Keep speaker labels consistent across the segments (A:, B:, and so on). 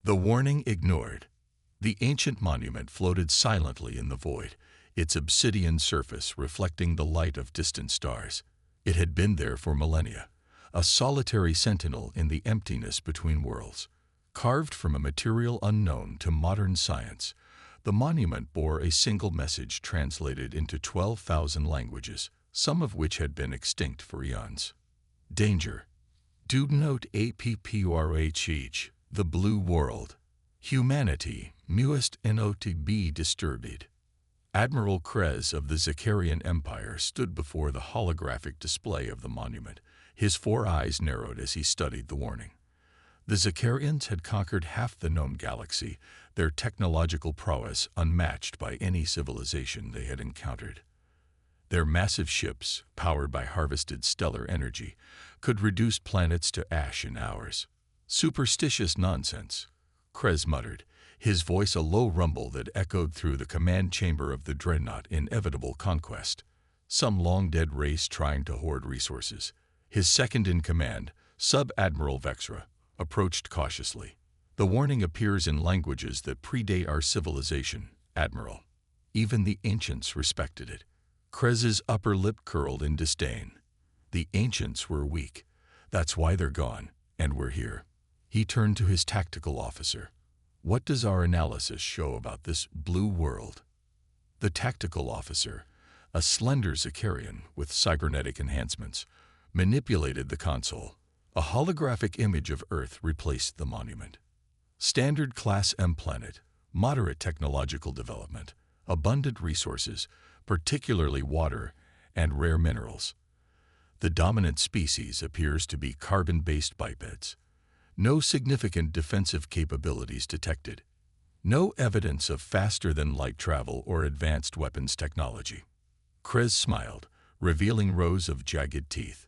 A: The warning ignored. The ancient monument floated silently in the void, its obsidian surface reflecting the light of distant stars. It had been there for millennia, a solitary sentinel in the emptiness between worlds. Carved from a material unknown to modern science, the monument bore a single message translated into 12,000 languages, some of which had been extinct for eons. Danger. Do note APPORHH, the blue world. Humanity must not be disturbed. Admiral Krez of the Zakarian Empire stood before the holographic display of the monument, his 4 eyes narrowed as he studied the warning. The Zakarians had conquered half the known galaxy, their technological prowess unmatched by any civilization they had encountered. Their massive ships, powered by harvested stellar energy, could reduce planets to ash in hours. Superstitious nonsense, Krez muttered, his voice a low rumble that echoed through the command chamber of the dreadnought inevitable conquest. Some long-dead race trying to hoard resources. His second-in-command, Sub-Admiral Vexra, approached cautiously. The warning appears in languages that predate our civilization, Admiral. Even the ancients respected it. Krez's upper lip curled in disdain. The ancients were weak. That's why they're gone, and we're here. He turned to his tactical officer. What does our analysis show about this blue world? The tactical officer, a slender Zakarian with cybernetic enhancements, manipulated the console. A holographic image of Earth replaced the monument. Standard Class M planet, moderate technological development, abundant resources, particularly water and rare minerals. The dominant species appears to be carbon-based bipeds. No significant defensive capabilities detected. No evidence of faster-than-light travel or advanced weapons technology. Krez smiled, revealing rows of jagged teeth.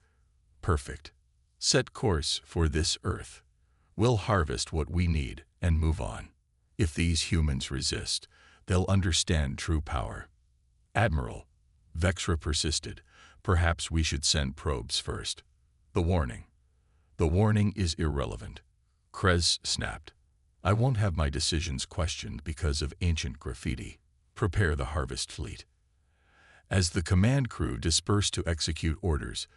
A: Perfect. Set course for this Earth. We'll harvest what we need and move on. If these humans resist, they'll understand true power. Admiral, Vexra persisted, perhaps we should send probes first. The warning. The warning is irrelevant. Krez snapped. I won't have my decisions questioned because of ancient graffiti. Prepare the harvest fleet. As the command crew dispersed to execute orders,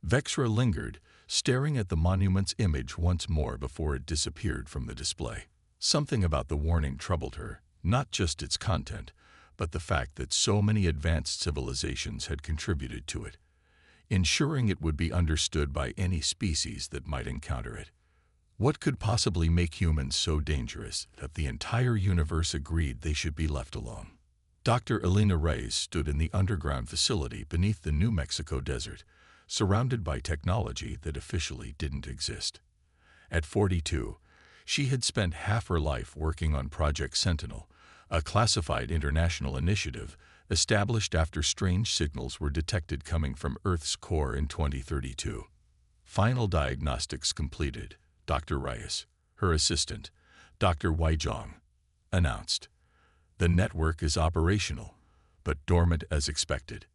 A: Vexra lingered, staring at the monument's image once more before it disappeared from the display. Something about the warning troubled her, not just its content, but the fact that so many advanced civilizations had contributed to it, ensuring it would be understood by any species that might encounter it. What could possibly make humans so dangerous that the entire universe agreed they should be left alone? Dr. Elena Reyes stood in the underground facility beneath the New Mexico desert, surrounded by technology that officially didn't exist. At 42, she had spent half her life working on Project Sentinel, a classified international initiative established after strange signals were detected coming from Earth's core in 2032. Final diagnostics completed, Dr. Reyes, her assistant, Dr. Weijong, announced. The network is operational, but dormant as expected.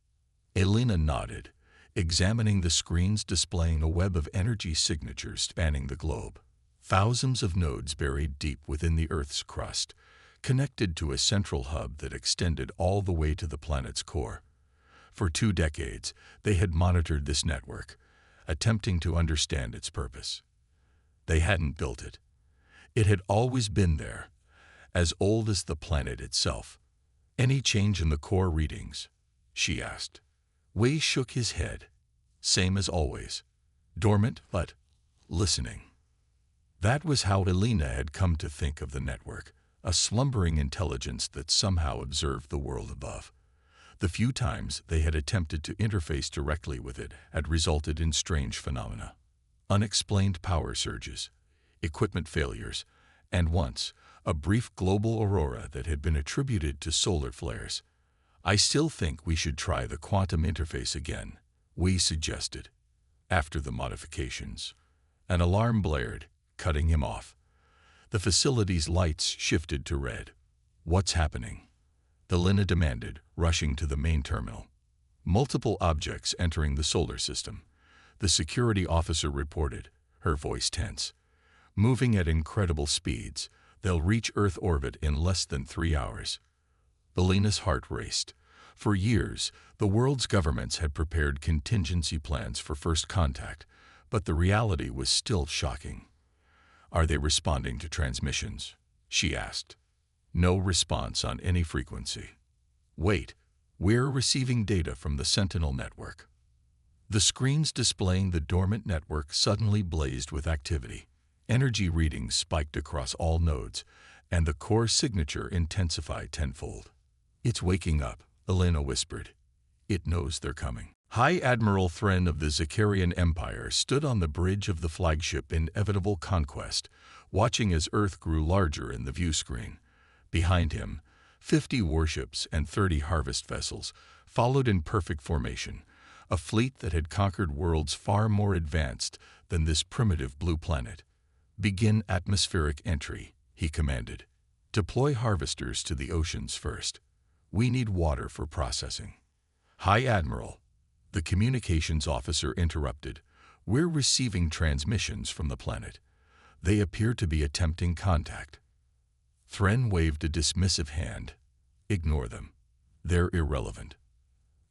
A: Elena nodded, examining the screens displaying a web of energy signatures spanning the globe. Thousands of nodes buried deep within the Earth's crust, connected to a central hub that extended all the way to the planet's core. For 2 decades, they had monitored this network, attempting to understand its purpose. They hadn't built it. It had always been there, as old as the planet itself. Any change in the core readings? She asked. Wei shook his head. Same as always. Dormant, but listening. That was how Elena had come to think of the network, a slumbering intelligence that somehow observed the world above. The few times they had attempted to interface directly with it had resulted in strange phenomena. Unexplained power surges, equipment failures, and once, a brief global aurora that had been attributed to solar flares. I still think we should try the quantum interface again, Wei suggested. After the modifications, an alarm blared, cutting him off. The facility's lights shifted to red. What's happening? Elena demanded, rushing to the main terminal. Multiple objects entering the solar system. The security officer reported, her voice tense. Moving at incredible speeds, They'll reach Earth orbit in less than 3 hours. Alina's heart raced. For years, the world's governments had prepared contingency plans for first contact, but the reality was still shocking. "Are they responding to transmissions?" she asked. "No response on any frequency." "Wait, we're receiving data from the Sentinel network." The screens displaying the dormant network suddenly blazed with activity. Energy readings spiked across all nodes, and the core signature intensified tenfold. "It's waking up," Alina whispered. "It knows they're coming." High Admiral Thren of the Zakarian Empire stood on the bridge of the flagship Inevitable Conquest, watching as Earth grew larger in the view screen. Behind him, 50 warships and 30 harvest vessels followed in perfect formation, a fleet that had conquered worlds far more advanced than this primitive blue planet. "Begin atmospheric entry," he commanded. "Deploy harvesters to the oceans first. We need water for processing." "High Admiral," the communications officer interrupted, "we're receiving transmissions from the planet. They appear to be attempting contact." Thren waved a dismissive hand. "Ignore them. They're irrelevant."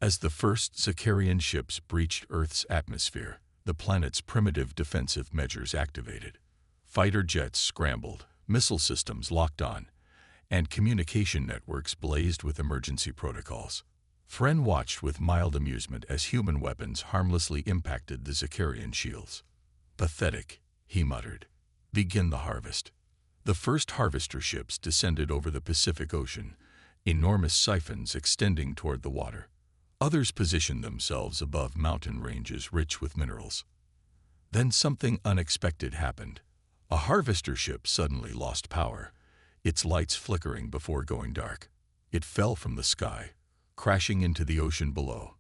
A: As the first Zakarian ships breached Earth's atmosphere, the planet's primitive defensive measures activated. Fighter jets scrambled, missile systems locked on, and communication networks blazed with emergency protocols. Thren watched with mild amusement as human weapons harmlessly impacted the Zakarian shields. "Pathetic," he muttered. "Begin the harvest." The first harvester ships descended over the Pacific Ocean, enormous siphons extending toward the water. Others positioned themselves above mountain ranges rich with minerals. Then something unexpected happened. A harvester ship suddenly lost power, its lights flickering before going dark. It fell from the sky, crashing into the ocean below.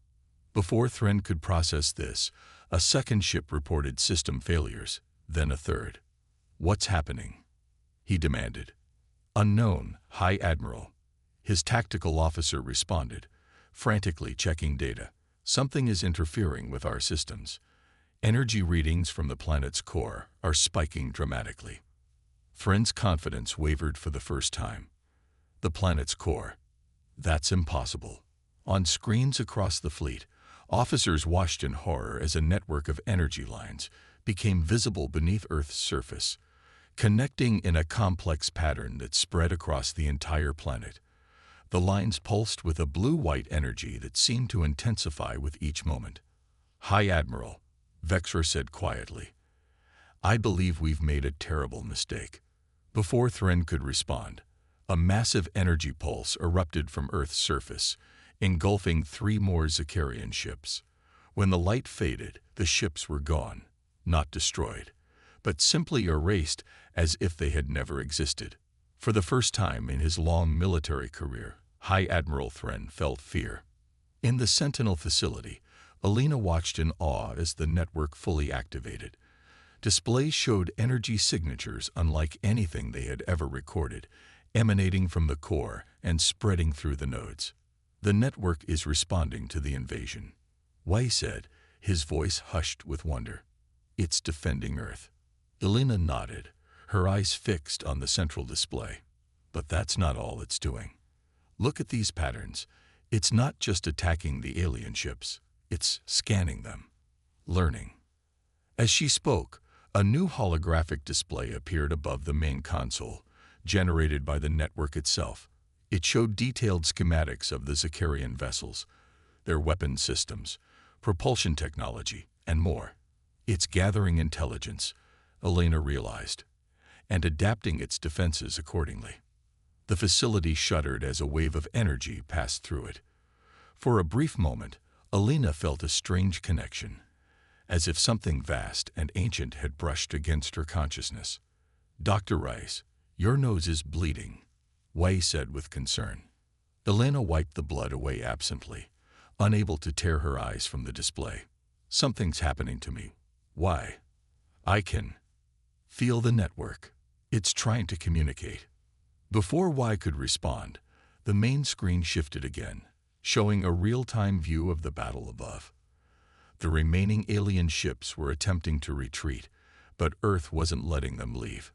A: Before Thren could process this, a second ship reported system failures, then a third. "What's happening?" he demanded. "Unknown, High Admiral," his tactical officer responded, frantically checking data. "Something is interfering with our systems. Energy readings from the planet's core are spiking dramatically." Thren's confidence wavered for the first time. The planet's core. That's impossible. On screens across the fleet, officers watched in horror as a network of energy lines became visible beneath Earth's surface, connecting in a complex pattern that spread across the entire planet. The lines pulsed with a blue-white energy that seemed to intensify with each moment. "High Admiral," Vexor said quietly, "I believe we've made a terrible mistake." Before Thren could respond, a massive energy pulse erupted from Earth's surface, engulfing 3 more Zakarian ships. When the light faded, the ships were gone, not destroyed, but simply erased as if they had never existed. For the first time in his long military career, High Admiral Thren felt fear. In the Sentinel facility, Alina watched in awe as the network fully activated. Displays showed energy signatures unlike anything they had ever recorded, emanating from the core and spreading through the nodes. "The network is responding to the invasion," Wei said, his voice hushed with wonder. "It's defending Earth." Alina nodded, her eyes fixed on the central display. "But that's not all it's doing. Look at these patterns. It's not just attacking the alien ships. It's scanning them, learning." As she spoke, a new holographic display appeared above the main console, generated by the network itself. It showed detailed schematics of the Zakarian vessels, their weapon systems, propulsion technology, and more. "It's gathering intelligence," Alina realized, and adapting its defenses accordingly. The facility shuddered as a wave of energy passed through it. For a brief moment, Alina felt a strange connection, as if something vast and ancient had brushed against her consciousness. "Dr. Rice, your nose is bleeding," Wei said with concern. Alina wiped the blood away absently, unable to tear her eyes from the display. "Something's happening to me. Why? I can feel the network. It's trying to communicate." Before Wei could respond, the main screen shifted again, showing a real-time view of the battle above. The remaining alien ships were attempting to retreat, but Earth wasn't letting them leave.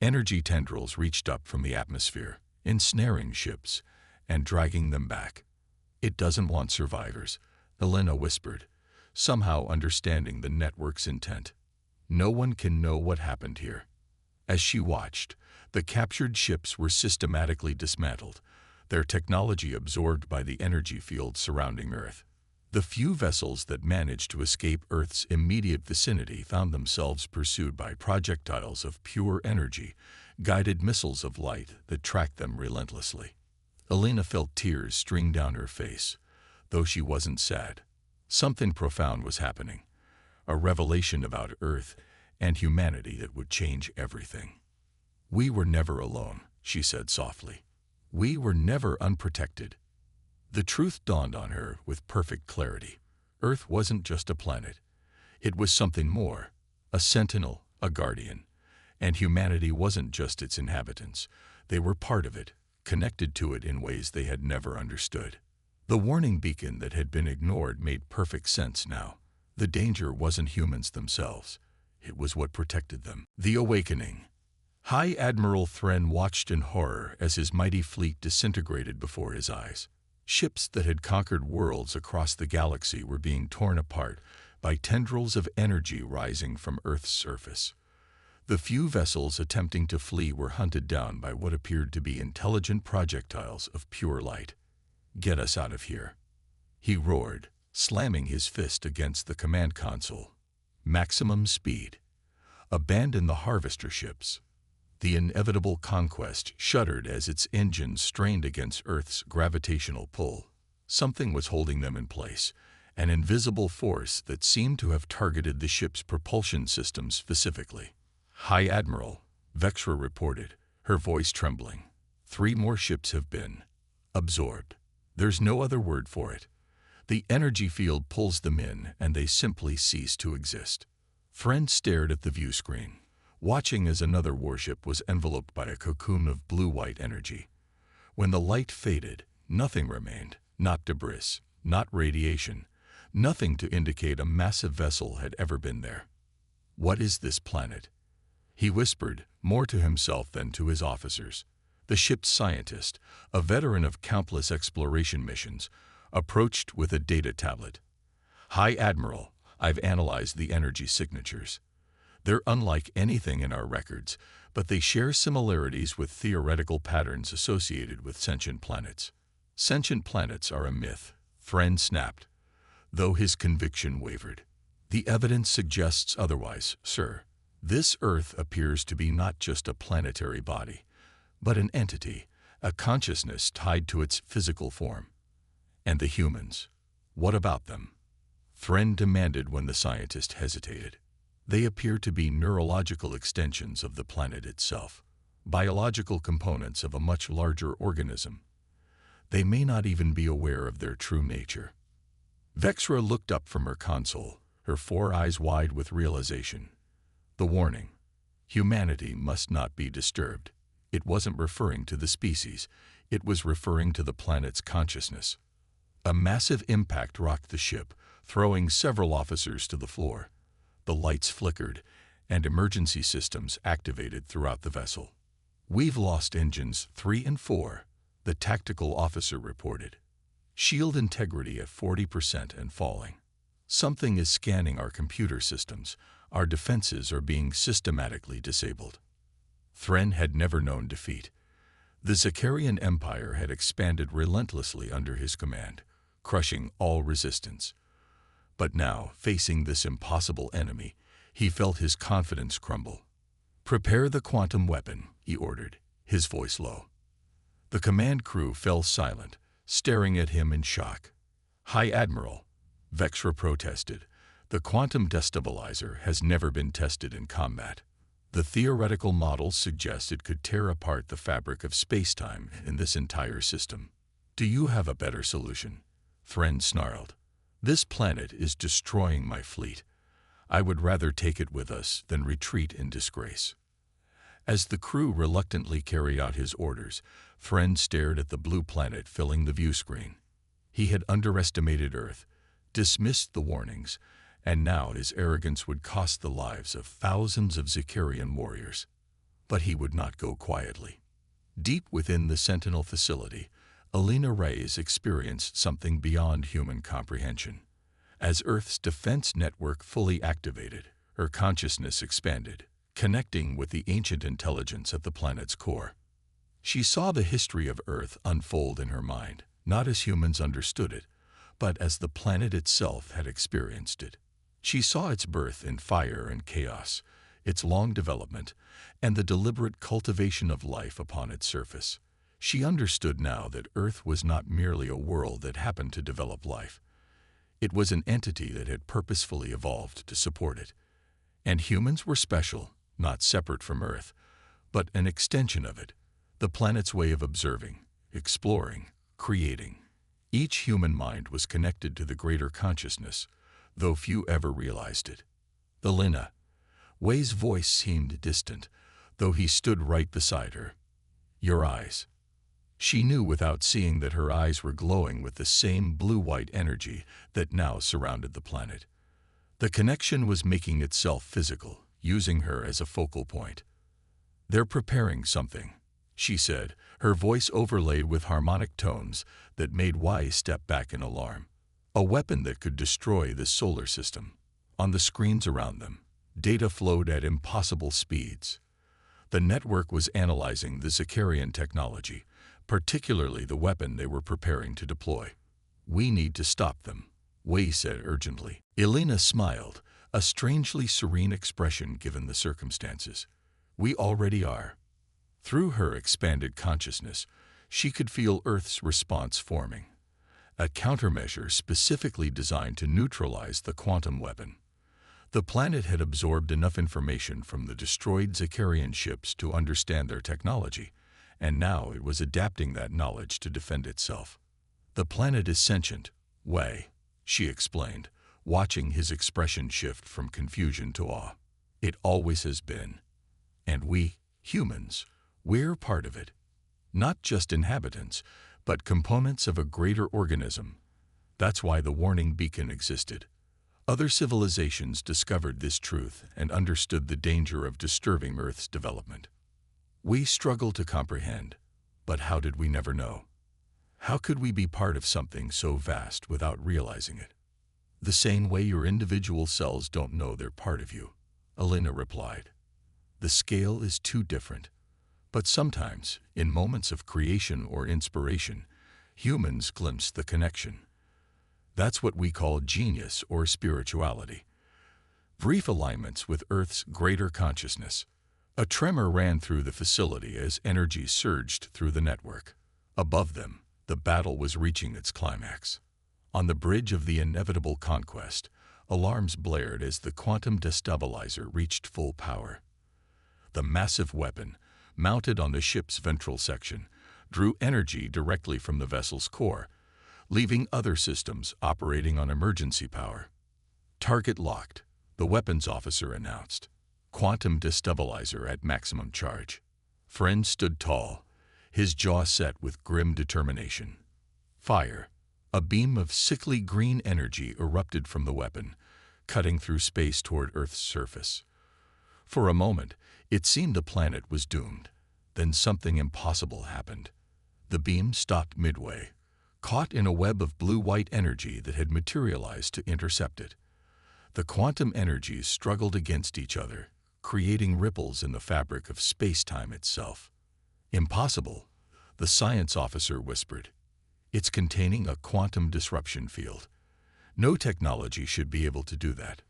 A: Energy tendrils reached up from the atmosphere, ensnaring ships and dragging them back. "It doesn't want survivors," Helena whispered, somehow understanding the network's intent. "No one can know what happened here." As she watched, the captured ships were systematically dismantled, their technology absorbed by the energy field surrounding Earth. The few vessels that managed to escape Earth's immediate vicinity found themselves pursued by projectiles of pure energy, guided missiles of light that tracked them relentlessly. Helena felt tears stream down her face, though she wasn't sad. Something profound was happening, a revelation about Earth and humanity that would change everything. "We were never alone," she said softly. "We were never unprotected." The truth dawned on her with perfect clarity. Earth wasn't just a planet. It was something more, a sentinel, a guardian. And humanity wasn't just its inhabitants. They were part of it, connected to it in ways they had never understood. The warning beacon that had been ignored made perfect sense now. The danger wasn't humans themselves. It was what protected them. The awakening. High Admiral Thren watched in horror as his mighty fleet disintegrated before his eyes. Ships that had conquered worlds across the galaxy were being torn apart by tendrils of energy rising from Earth's surface. The few vessels attempting to flee were hunted down by what appeared to be intelligent projectiles of pure light. "Get us out of here," he roared, slamming his fist against the command console. "Maximum speed. Abandon the harvester ships." The inevitable conquest shuddered as its engines strained against Earth's gravitational pull. Something was holding them in place, an invisible force that seemed to have targeted the ship's propulsion systems specifically. "High Admiral," Vexra reported, her voice trembling. "3 more ships have been absorbed. There's no other word for it. The energy field pulls them in, and they simply cease to exist." Thren stared at the view screen, watching as another warship was enveloped by a cocoon of blue-white energy. When the light faded, nothing remained, not debris, not radiation, nothing to indicate a massive vessel had ever been there. "What is this planet?" he whispered, more to himself than to his officers. The ship's scientist, a veteran of countless exploration missions, approached with a data tablet. "High Admiral, I've analyzed the energy signatures. They're unlike anything in our records, but they share similarities with theoretical patterns associated with sentient planets." "Sentient planets are a myth," Thren snapped, though his conviction wavered. "The evidence suggests otherwise, sir. This Earth appears to be not just a planetary body, but an entity, a consciousness tied to its physical form. And the humans, what about them?" Thren demanded when the scientist hesitated. "They appear to be neurological extensions of the planet itself, biological components of a much larger organism. They may not even be aware of their true nature." Vexra looked up from her console, her 4 eyes wide with realization. The warning, "Humanity must not be disturbed." It wasn't referring to the species, it was referring to the planet's consciousness. A massive impact rocked the ship, throwing several officers to the floor. The lights flickered, and emergency systems activated throughout the vessel. "We've lost engines 3 and 4, the tactical officer reported. "Shield integrity at 40% and falling. Something is scanning our computer systems. Our defenses are being systematically disabled." Thren had never known defeat. The Zakarian Empire had expanded relentlessly under his command, crushing all resistance. But now, facing this impossible enemy, he felt his confidence crumble. "Prepare the quantum weapon," he ordered, his voice low. The command crew fell silent, staring at him in shock. "High Admiral," Vexra protested, "the quantum destabilizer has never been tested in combat. The theoretical models suggest it could tear apart the fabric of space-time in this entire system." "Do you have a better solution?" Thren snarled. "This planet is destroying my fleet. I would rather take it with us than retreat in disgrace." As the crew reluctantly carried out his orders, Thren stared at the blue planet filling the view screen. He had underestimated Earth, dismissed the warnings, and now his arrogance would cost the lives of thousands of Zakarian warriors. But he would not go quietly. Deep within the Sentinel facility, Alina Reyes experienced something beyond human comprehension. As Earth's defense network fully activated, her consciousness expanded, connecting with the ancient intelligence at the planet's core. She saw the history of Earth unfold in her mind, not as humans understood it, but as the planet itself had experienced it. She saw its birth in fire and chaos, its long development, and the deliberate cultivation of life upon its surface. She understood now that Earth was not merely a world that happened to develop life. It was an entity that had purposefully evolved to support it. And humans were special, not separate from Earth, but an extension of it, the planet's way of observing, exploring, creating. Each human mind was connected to the greater consciousness, though few ever realized it. Alina Wei's voice seemed distant, though he stood right beside her. Your eyes. She knew without seeing that her eyes were glowing with the same blue-white energy that now surrounded the planet. The connection was making itself physical, using her as a focal point. They're preparing something, she said, her voice overlaid with harmonic tones that made Wei step back in alarm. A weapon that could destroy the solar system. On the screens around them, data flowed at impossible speeds. The network was analyzing the Zakarian technology, particularly the weapon they were preparing to deploy. We need to stop them, Wei said urgently. Alina smiled, a strangely serene expression given the circumstances. We already are. Through her expanded consciousness, she could feel Earth's response forming. A countermeasure specifically designed to neutralize the quantum weapon. The planet had absorbed enough information from the destroyed Zakarian ships to understand their technology, and now it was adapting that knowledge to defend itself. The planet is sentient, Wei, she explained, watching his expression shift from confusion to awe. It always has been. And we, humans, we're part of it. Not just inhabitants, but components of a greater organism. That's why the warning beacon existed. Other civilizations discovered this truth and understood the danger of disturbing Earth's development. We struggle to comprehend, but how did we never know? How could we be part of something so vast without realizing it? The same way your individual cells don't know they're part of you, Alina replied. The scale is too different. But sometimes, in moments of creation or inspiration, humans glimpse the connection. That's what we call genius or spirituality. Brief alignments with Earth's greater consciousness. A tremor ran through the facility as energy surged through the network. Above them, the battle was reaching its climax. On the bridge of the inevitable conquest, alarms blared as the quantum destabilizer reached full power. The massive weapon, mounted on the ship's ventral section, drew energy directly from the vessel's core, leaving other systems operating on emergency power. Target locked, the weapons officer announced. Quantum destabilizer at maximum charge. Friend stood tall, his jaw set with grim determination. Fire. A beam of sickly green energy erupted from the weapon, cutting through space toward Earth's surface. For a moment, it seemed the planet was doomed. Then something impossible happened. The beam stopped midway, caught in a web of blue-white energy that had materialized to intercept it. The quantum energies struggled against each other, creating ripples in the fabric of space-time itself. Impossible, the science officer whispered. It's containing a quantum disruption field. No technology should be able to do that.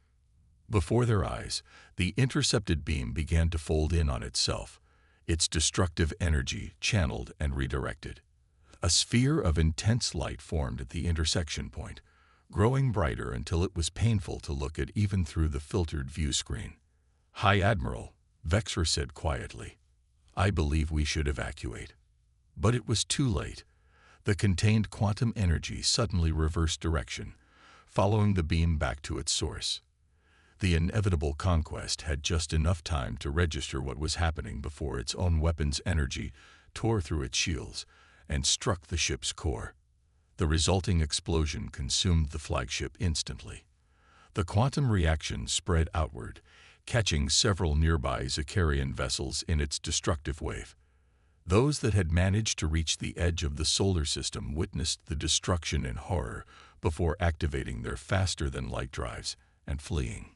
A: Before their eyes, the intercepted beam began to fold in on itself, its destructive energy channeled and redirected. A sphere of intense light formed at the intersection point, growing brighter until it was painful to look at even through the filtered view screen. High Admiral, Vexer said quietly, I believe we should evacuate. But it was too late. The contained quantum energy suddenly reversed direction, following the beam back to its source. The inevitable conquest had just enough time to register what was happening before its own weapon's energy tore through its shields and struck the ship's core. The resulting explosion consumed the flagship instantly. The quantum reaction spread outward, catching several nearby Zakarian vessels in its destructive wave. Those that had managed to reach the edge of the solar system witnessed the destruction in horror before activating their faster-than-light drives and fleeing.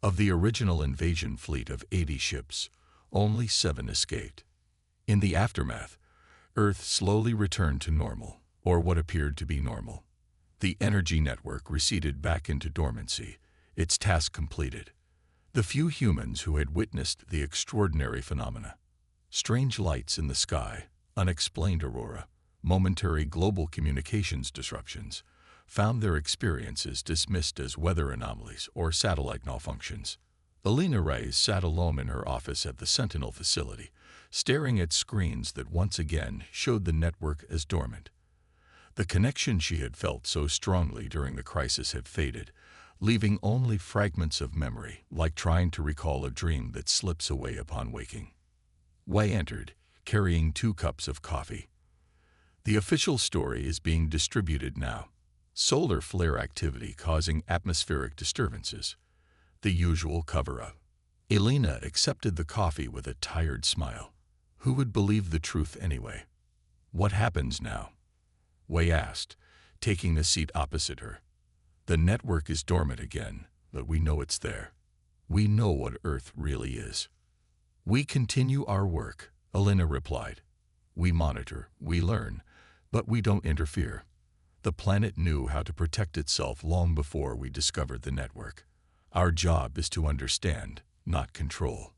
A: Of the original invasion fleet of 80 ships, only 7 escaped. In the aftermath, Earth slowly returned to normal, or what appeared to be normal. The energy network receded back into dormancy, its task completed. The few humans who had witnessed the extraordinary phenomena, strange lights in the sky, unexplained aurora, momentary global communications disruptions, found their experiences dismissed as weather anomalies or satellite malfunctions. Alina Reyes sat alone in her office at the Sentinel facility, staring at screens that once again showed the network as dormant. The connection she had felt so strongly during the crisis had faded, leaving only fragments of memory, like trying to recall a dream that slips away upon waking. Wei entered, carrying 2 cups of coffee. The official story is being distributed now. Solar flare activity causing atmospheric disturbances. The usual cover-up. Elena accepted the coffee with a tired smile. Who would believe the truth anyway? What happens now? Wei asked, taking a seat opposite her. The network is dormant again, but we know it's there. We know what Earth really is. We continue our work, Elena replied. We monitor, we learn, but we don't interfere. The planet knew how to protect itself long before we discovered the network. Our job is to understand, not control.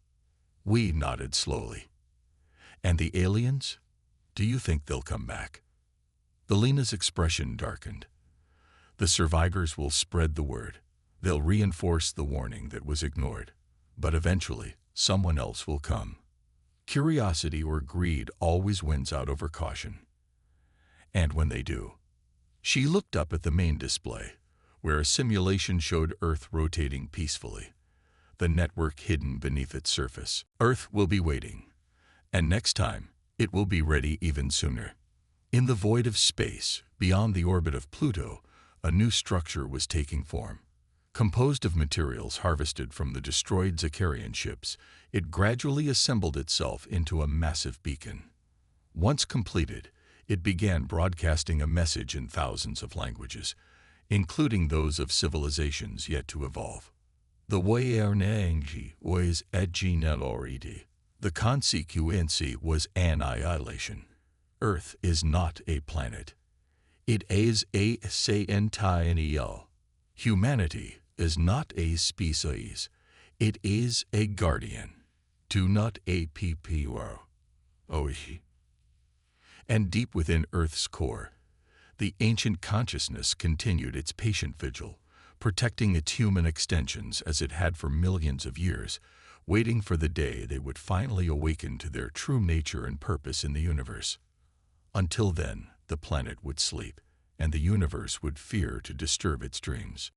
A: We nodded slowly. And the aliens? Do you think they'll come back? Elena's expression darkened. The survivors will spread the word. They'll reinforce the warning that was ignored. But eventually, someone else will come. Curiosity or greed always wins out over caution. And when they do, she looked up at the main display, where a simulation showed Earth rotating peacefully, the network hidden beneath its surface. Earth will be waiting, and next time, it will be ready even sooner. In the void of space, beyond the orbit of Pluto, a new structure was taking form. Composed of materials harvested from the destroyed Zakarian ships, it gradually assembled itself into a massive beacon. Once completed, it began broadcasting a message in thousands of languages, including those of civilizations yet to evolve. The Waernangi was Edgineloridi. The consequence was annihilation. Earth is not a planet. It is a sciential. Humanity is not a species. It is a guardian. Do not a PPO. And deep within Earth's core, the ancient consciousness continued its patient vigil, protecting its human extensions as it had for millions of years, waiting for the day they would finally awaken to their true nature and purpose in the universe. Until then, the planet would sleep, and the universe would fear to disturb its dreams.